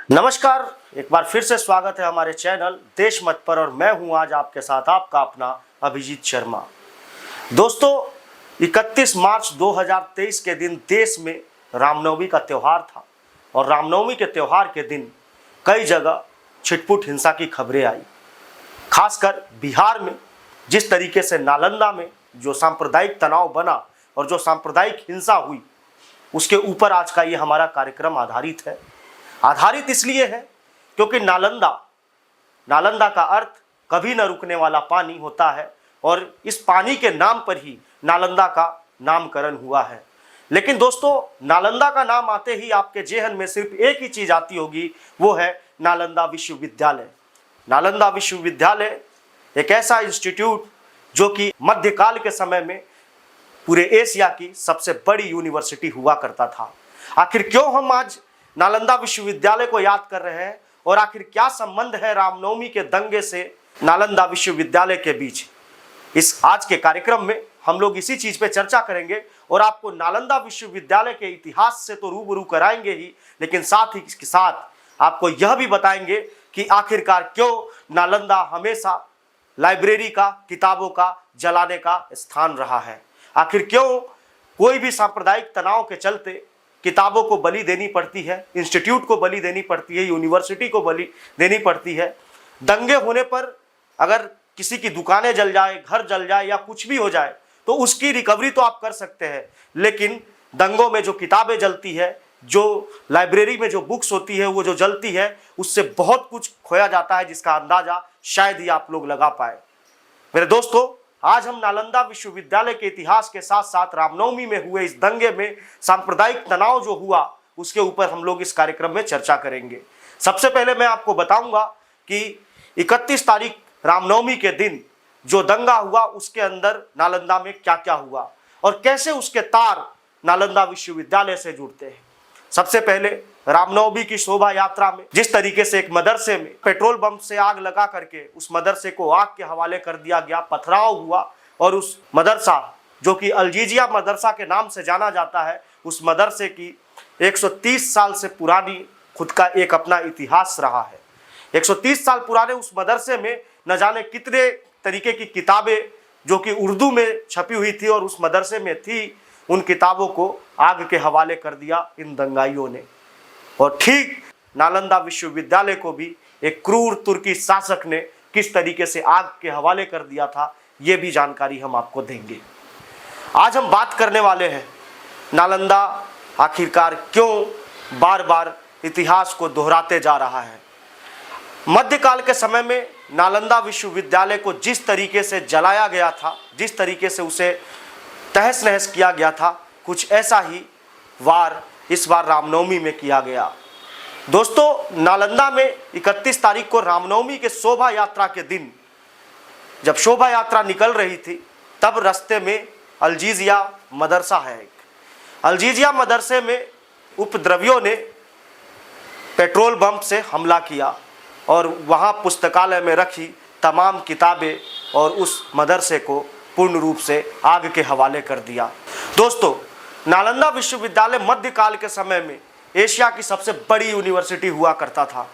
नमस्कार। एक बार फिर से स्वागत है हमारे चैनल देश मत पर और मैं हूं आज आपके साथ आपका अपना अभिजीत शर्मा। दोस्तों, 31 मार्च 2023 के दिन देश में रामनवमी का त्यौहार था और रामनवमी के त्यौहार के दिन कई जगह छिटपुट हिंसा की खबरें आई। खासकर बिहार में जिस तरीके से नालंदा में जो सांप्रदायिक तनाव बना और जो सांप्रदायिक हिंसा हुई, उसके ऊपर आज का ये हमारा कार्यक्रम आधारित है। आधारित इसलिए है क्योंकि नालंदा का अर्थ कभी न रुकने वाला पानी होता है और इस पानी के नाम पर ही नालंदा का नामकरण हुआ है। लेकिन दोस्तों, नालंदा का नाम आते ही आपके जेहन में सिर्फ एक ही चीज आती होगी, वो है नालंदा विश्वविद्यालय। नालंदा विश्वविद्यालय एक ऐसा इंस्टीट्यूट जो कि मध्यकाल के समय में पूरे एशिया की सबसे बड़ी यूनिवर्सिटी हुआ करता था। आखिर क्यों हम आज नालंदा विश्वविद्यालय को याद कर रहे हैं और आखिर क्या संबंध है रामनवमी के दंगे से नालंदा विश्वविद्यालय के बीच, इस आज के कार्यक्रम में हम लोग इसी चीज पे चर्चा करेंगे और आपको नालंदा विश्वविद्यालय के इतिहास से तो रूबरू कराएंगे ही, लेकिन साथ ही इसके साथ आपको यह भी बताएंगे कि आखिरकार क्यों नालंदा हमेशा लाइब्रेरी का, किताबों का जलाने का स्थान रहा है। आखिर क्यों कोई भी सांप्रदायिक तनाव के चलते किताबों को बलि देनी पड़ती है, इंस्टीट्यूट को बलि देनी पड़ती है, यूनिवर्सिटी को बलि देनी पड़ती है। दंगे होने पर अगर किसी की दुकानें जल जाए, घर जल जाए या कुछ भी हो जाए तो उसकी रिकवरी तो आप कर सकते हैं, लेकिन दंगों में जो किताबें जलती है, जो लाइब्रेरी में जो बुक्स होती है वो जो जलती है, उससे बहुत कुछ खोया जाता है, जिसका अंदाजा शायद ही आप लोग लगा पाए। मेरे दोस्तों, आज हम नालंदा विश्वविद्यालय के इतिहास के साथ साथ रामनवमी में हुए इस दंगे में सांप्रदायिक तनाव जो हुआ उसके ऊपर हम लोग इस कार्यक्रम में चर्चा करेंगे। सबसे पहले मैं आपको बताऊंगा कि 31 तारीख रामनवमी के दिन जो दंगा हुआ उसके अंदर नालंदा में क्या क्या हुआ और कैसे उसके तार नालंदा विश्वविद्यालय से जुड़ते हैं। सबसे पहले रामनवमी की शोभा यात्रा में जिस तरीके से एक मदरसे में पेट्रोल बम से आग लगा करके उस मदरसे को आग के हवाले कर दिया गया, पथराव हुआ और उस मदरसा जो कि अलजीजिया मदरसा के नाम से जाना जाता है, उस मदरसे की 130 साल से पुरानी खुद का एक अपना इतिहास रहा है। 130 साल पुराने उस मदरसे में न जाने कितने तरीके की किताबें जो कि उर्दू में छपी हुई थी और उस मदरसे में थी, उन किताबों को आग के हवाले कर दिया इन दंगाइयों ने। और ठीक नालंदा विश्वविद्यालय को भी एक क्रूर तुर्की शासक ने किस तरीके से आग के हवाले कर दिया था, ये भी जानकारी हम आपको देंगे। आज हम बात करने वाले हैं नालंदा आखिरकार क्यों बार बार इतिहास को दोहराते जा रहा है। मध्यकाल के समय में नालंदा विश्वविद्यालय को जिस तरीके से जलाया गया था, जिस तरीके से उसे तहस नहस किया गया था, कुछ ऐसा ही वार इस बार रामनवमी में किया गया। दोस्तों, नालंदा में 31 तारीख को रामनवमी के शोभा यात्रा के दिन जब शोभा यात्रा निकल रही थी, तब रास्ते में अलजीजिया मदरसा है एक, अलजीजिया मदरसे में उपद्रवियों ने पेट्रोल बम से हमला किया और वहाँ पुस्तकालय में रखी तमाम किताबें और उस मदरसे को पूर्ण रूप से आग के हवाले कर दिया। दोस्तों, नालंदा विश्वविद्यालय मध्यकाल के समय में एशिया की सबसे बड़ी यूनिवर्सिटी हुआ करता था।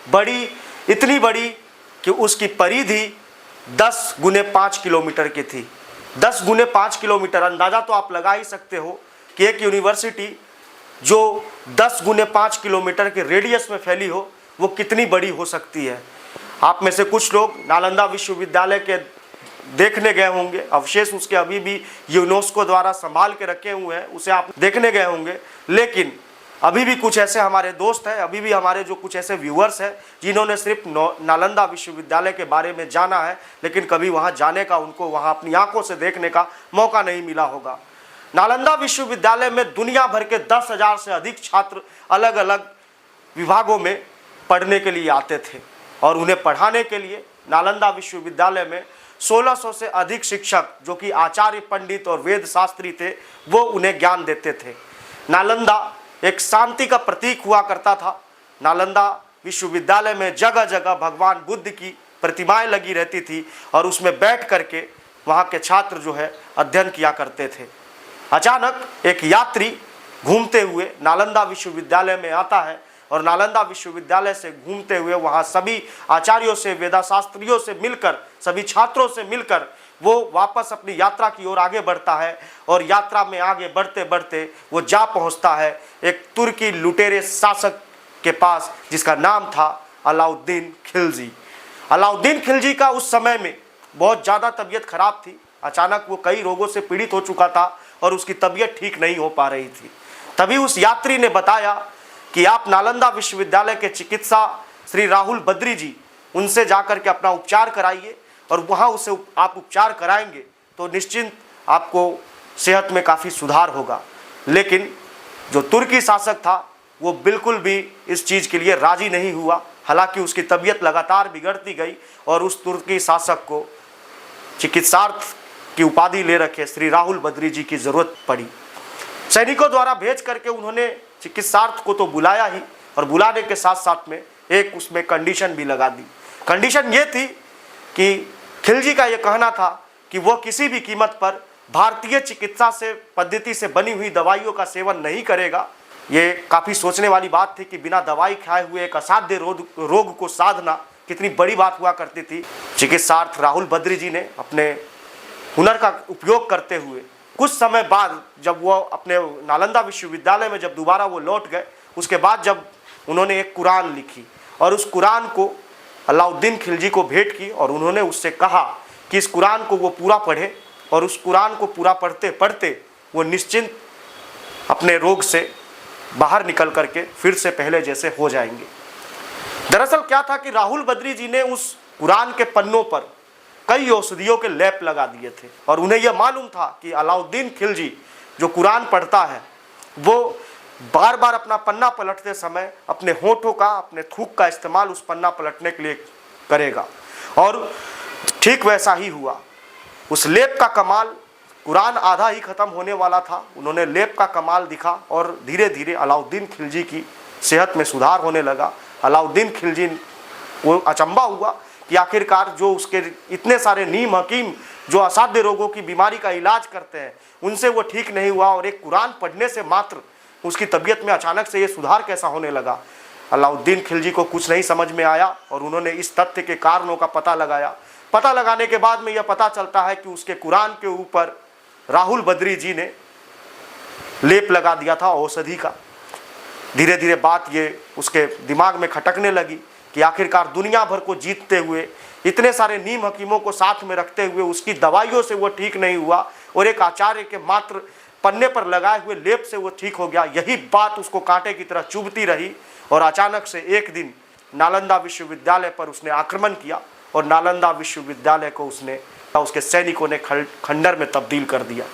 बड़ी, इतनी बड़ी कि उसकी परिधि 10 गुने 5 किलोमीटर की थी। 10 गुने 5 किलोमीटर, अंदाज़ा तो आप लगा ही सकते हो कि एक यूनिवर्सिटी जो 10 गुने 5 किलोमीटर के रेडियस में फैली हो वो कितनी बड़ी हो सकती है। आप में से कुछ लोग नालंदा विश्वविद्यालय के देखने गए होंगे, अवशेष उसके अभी भी यूनेस्को द्वारा संभाल के रखे हुए हैं, उसे आप देखने गए होंगे। लेकिन अभी भी कुछ ऐसे हमारे दोस्त हैं, अभी भी हमारे जो कुछ ऐसे व्यूअर्स हैं जिन्होंने सिर्फ नालंदा विश्वविद्यालय के बारे में जाना है, लेकिन कभी वहां जाने का, उनको वहां अपनी आंखों से देखने का मौका नहीं मिला होगा। नालंदा विश्वविद्यालय में दुनिया भर के 10,000 से अधिक छात्र अलग अलग विभागों में पढ़ने के लिए आते थे और उन्हें पढ़ाने के लिए नालंदा विश्वविद्यालय में 1600 से अधिक शिक्षक जो कि आचार्य, पंडित और वेद शास्त्री थे, वो उन्हें ज्ञान देते थे। नालंदा एक शांति का प्रतीक हुआ करता था। नालंदा विश्वविद्यालय में जगह जगह भगवान बुद्ध की प्रतिमाएं लगी रहती थी और उसमें बैठ करके वहाँ के छात्र जो है अध्ययन किया करते थे। अचानक एक यात्री घूमते हुए नालंदा विश्वविद्यालय में आता है और नालंदा विश्वविद्यालय से घूमते हुए वहाँ सभी आचार्यों से, वेदाशास्त्रियों से मिलकर, सभी छात्रों से मिलकर वो वापस अपनी यात्रा की ओर आगे बढ़ता है। और यात्रा में आगे बढ़ते बढ़ते वो जा पहुँचता है एक तुर्की लुटेरे शासक के पास, जिसका नाम था अलाउद्दीन खिलजी। अलाउद्दीन खिलजी का उस समय में बहुत ज़्यादा तबीयत खराब थी। अचानक वो कई रोगों से पीड़ित हो चुका था और उसकी तबीयत ठीक नहीं हो पा रही थी। तभी उस यात्री ने बताया कि आप नालंदा विश्वविद्यालय के चिकित्सा श्री राहुल बद्री जी, उनसे जाकर के अपना उपचार कराइए और वहाँ उसे आप उपचार कराएंगे तो निश्चिंत आपको सेहत में काफ़ी सुधार होगा। लेकिन जो तुर्की शासक था वो बिल्कुल भी इस चीज़ के लिए राज़ी नहीं हुआ। हालांकि उसकी तबीयत लगातार बिगड़ती गई और उस तुर्की शासक को चिकित्सार्थ की उपाधि ले रखे श्री राहुल बद्री जी की ज़रूरत पड़ी। सैनिकों द्वारा भेज करके उन्होंने चिकित्सार्थ को तो बुलाया ही, और बुलाने के साथ साथ में एक उसमें कंडीशन भी लगा दी। कंडीशन ये थी कि खिलजी का ये कहना था कि वो किसी भी कीमत पर भारतीय चिकित्सा से पद्धति से बनी हुई दवाइयों का सेवन नहीं करेगा। ये काफ़ी सोचने वाली बात थी कि बिना दवाई खाए हुए एक असाध्य रोग को साधना कितनी बड़ी बात हुआ करती थी। चिकित्सार्थ राहुल बद्री जी ने अपने हुनर का उपयोग करते हुए कुछ समय बाद जब वो अपने नालंदा विश्वविद्यालय में जब दोबारा वो लौट गए, उसके बाद जब उन्होंने एक कुरान लिखी और उस कुरान को अलाउद्दीन खिलजी को भेंट की और उन्होंने उससे कहा कि इस कुरान को वो पूरा पढ़े, और उस कुरान को पूरा पढ़ते पढ़ते वो निश्चिंत अपने रोग से बाहर निकल करके फिर से पहले जैसे हो जाएंगे। दरअसल क्या था कि राहुल बद्री जी ने उस कुरान के पन्नों पर कई औषधियों के लेप लगा दिए थे और उन्हें यह मालूम था कि अलाउद्दीन खिलजी जो कुरान पढ़ता है वो बार बार अपना पन्ना पलटते समय अपने होठों का, अपने थूक का इस्तेमाल उस पन्ना पलटने के लिए करेगा। और ठीक वैसा ही हुआ। उस लेप का कमाल, कुरान आधा ही ख़त्म होने वाला था, उन्होंने लेप का कमाल दिखा और धीरे धीरे अलाउद्दीन खिलजी की सेहत में सुधार होने लगा। अलाउद्दीन खिलजी वो अचंबा हुआ कि आखिरकार जो उसके इतने सारे नीम हकीम जो असाध्य रोगों की बीमारी का इलाज करते हैं उनसे वो ठीक नहीं हुआ, और एक कुरान पढ़ने से मात्र उसकी तबीयत में अचानक से ये सुधार कैसा होने लगा। अलाउद्दीन खिलजी को कुछ नहीं समझ में आया और उन्होंने इस तथ्य के कारणों का पता लगाया। पता लगाने के बाद में यह पता चलता है कि उसके कुरान के ऊपर राहुल बद्री जी ने लेप लगा दिया था औषधि का। धीरे धीरे बात ये उसके दिमाग में खटकने लगी कि आखिरकार दुनिया भर को जीतते हुए, इतने सारे नीम हकीमों को साथ में रखते हुए उसकी दवाइयों से वो ठीक नहीं हुआ और एक आचार्य के मात्र पन्ने पर लगाए हुए लेप से वो ठीक हो गया। यही बात उसको कांटे की तरह चुभती रही और अचानक से एक दिन नालंदा विश्वविद्यालय पर उसने आक्रमण किया और नालंदा विश्वविद्यालय को उसके सैनिकों ने खंडर में तब्दील कर दिया।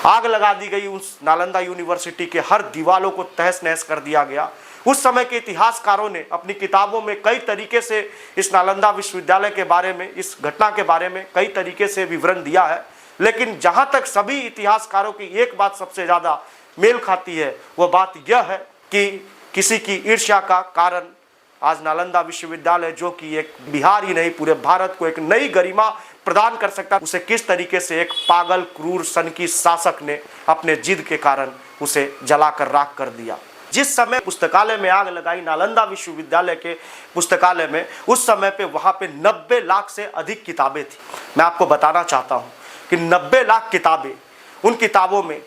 आग लगा दी गई। उस नालंदा यूनिवर्सिटी के हर दीवारों को तहस नहस कर दिया गया। उस समय के इतिहासकारों ने अपनी किताबों में कई तरीके से इस नालंदा विश्वविद्यालय के बारे में, इस घटना के बारे में कई तरीके से विवरण दिया है, लेकिन जहां तक सभी इतिहासकारों की एक बात सबसे ज़्यादा मेल खाती है, वह बात यह है कि किसी की ईर्ष्या का कारण आज नालंदा विश्वविद्यालय, जो कि एक बिहार ही नहीं पूरे भारत को एक नई गरिमा प्रदान कर सकता, उसे किस तरीके से एक पागल, क्रूर, सनकी शासक ने अपने जिद के कारण उसे जलाकर राख कर दिया। जिस समय पुस्तकालय में आग लगाई नालंदा विश्वविद्यालय के पुस्तकालय में, उस समय पे वहाँ पे 90 लाख से अधिक किताबें थी। मैं आपको बताना चाहता हूँ कि 90 लाख किताबें, उन किताबों में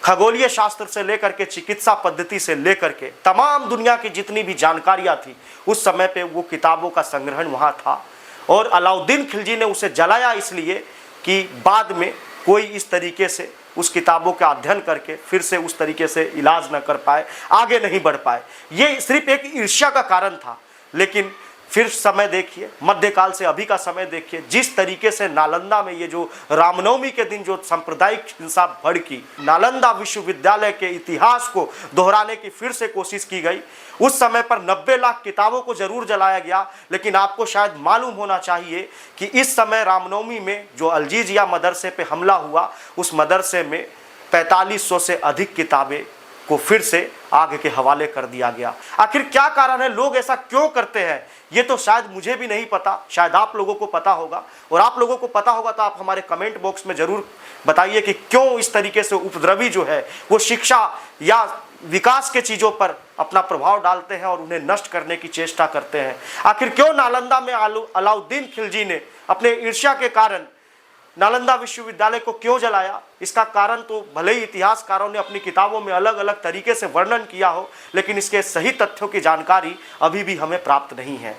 खगोलीय शास्त्र से लेकर के चिकित्सा पद्धति से लेकर के तमाम दुनिया की जितनी भी जानकारियाँ थी, उस समय पे वो किताबों का संग्रहण वहाँ था। और अलाउद्दीन खिलजी ने उसे जलाया इसलिए कि बाद में कोई इस तरीके से उस किताबों का अध्ययन करके फिर से उस तरीके से इलाज न कर पाए, आगे नहीं बढ़ पाए। ये सिर्फ एक ईर्ष्या का कारण था। लेकिन फिर समय देखिए, मध्यकाल से अभी का समय देखिए, जिस तरीके से नालंदा में ये जो रामनवमी के दिन जो सांप्रदायिक हिंसा भड़की, नालंदा विश्वविद्यालय के इतिहास को दोहराने की फिर से कोशिश की गई। उस समय पर 90 लाख किताबों को जरूर जलाया गया, लेकिन आपको शायद मालूम होना चाहिए कि इस समय रामनवमी में जो अलजीजिया मदरसे पे हमला हुआ, उस मदरसे में 4500 से अधिक किताबें को फिर से आग के हवाले कर दिया गया। आखिर क्या कारण है, लोग ऐसा क्यों करते हैं, ये तो शायद मुझे भी नहीं पता, शायद आप लोगों को पता होगा। और आप लोगों को पता होगा तो आप हमारे कमेंट बॉक्स में ज़रूर बताइए कि क्यों इस तरीके से उपद्रवी जो है वो शिक्षा या विकास के चीज़ों पर अपना प्रभाव डालते हैं और उन्हें नष्ट करने की चेष्टा करते हैं। आखिर क्यों नालंदा में अलाउद्दीन खिलजी ने अपने ईर्ष्या के कारण नालंदा विश्वविद्यालय को क्यों जलाया, इसका कारण तो भले ही इतिहासकारों ने अपनी किताबों में अलग अलग तरीके से वर्णन किया हो, लेकिन इसके सही तथ्यों की जानकारी अभी भी हमें प्राप्त नहीं है।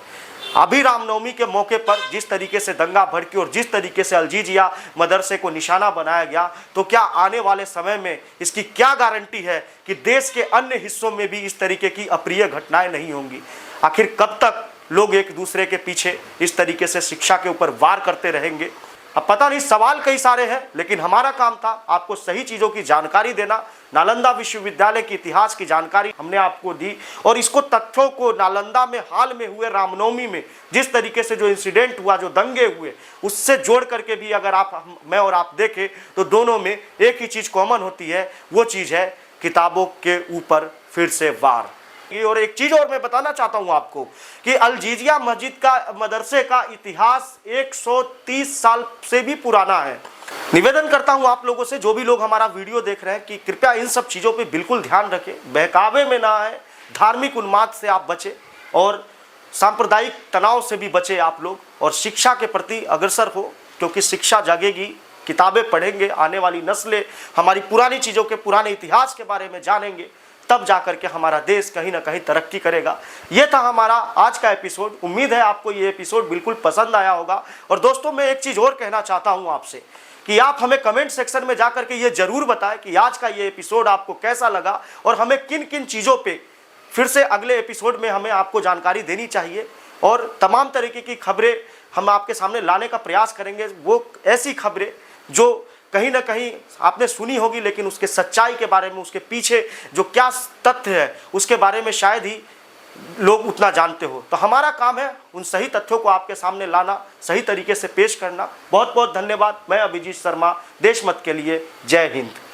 अभी रामनवमी के मौके पर जिस तरीके से दंगा भड़की और जिस तरीके से अलजीजिया मदरसे को निशाना बनाया गया, तो क्या आने वाले समय में इसकी क्या गारंटी है कि देश के अन्य हिस्सों में भी इस तरीके की अप्रिय घटनाएं नहीं होंगी। आखिर कब तक लोग एक दूसरे के पीछे इस तरीके से शिक्षा के ऊपर वार करते रहेंगे। अब पता नहीं, सवाल कई सारे हैं, लेकिन हमारा काम था आपको सही चीज़ों की जानकारी देना। नालंदा विश्वविद्यालय के इतिहास की जानकारी हमने आपको दी और इसको तथ्यों को नालंदा में हाल में हुए रामनवमी में जिस तरीके से जो इंसिडेंट हुआ, जो दंगे हुए, उससे जोड़ करके भी अगर मैं और आप देखें तो दोनों में एक ही चीज़ कॉमन होती है, वो चीज़ है किताबों के ऊपर फिर से वार। और एक चीज और मैं बताना चाहता हूं आपको कि अलजीजिया मस्जिद का मदरसे का इतिहास 130 साल से भी पुराना है। निवेदन करता हूं आप लोगों से, जो भी लोग हमारा वीडियो देख रहे हैं, कि कृपया इन सब चीजों पे बिल्कुल ध्यान रखें, बहकावे में ना आए, धार्मिक उन्माद से आप बचें और सांप्रदायिक तनाव से भी बचें आप लोग, और शिक्षा के प्रति अग्रसर हो, क्योंकि शिक्षा जागेगी, किताबें पढ़ेंगे, आने वाली नस्लें हमारी पुरानी चीज़ों के, पुराने इतिहास के बारे में जानेंगे, तब जाकर के हमारा देश कहीं ना कहीं तरक्की करेगा। ये था हमारा आज का एपिसोड। उम्मीद है आपको ये एपिसोड बिल्कुल पसंद आया होगा। और दोस्तों, मैं एक चीज़ और कहना चाहता हूँ आपसे कि आप हमें कमेंट सेक्शन में जाकर के ये जरूर बताएं कि आज का ये एपिसोड आपको कैसा लगा और हमें किन किन चीज़ों पे फिर से अगले एपिसोड में हमें आपको जानकारी देनी चाहिए। और तमाम तरीके की खबरें हम आपके सामने लाने का प्रयास करेंगे, वो ऐसी खबरें जो कहीं ना कहीं आपने सुनी होगी, लेकिन उसके सच्चाई के बारे में, उसके पीछे जो क्या तथ्य है, उसके बारे में शायद ही लोग उतना जानते हो। तो हमारा काम है उन सही तथ्यों को आपके सामने लाना, सही तरीके से पेश करना। बहुत बहुत धन्यवाद। मैं अभिजीत शर्मा, देशमत के लिए। जय हिंद।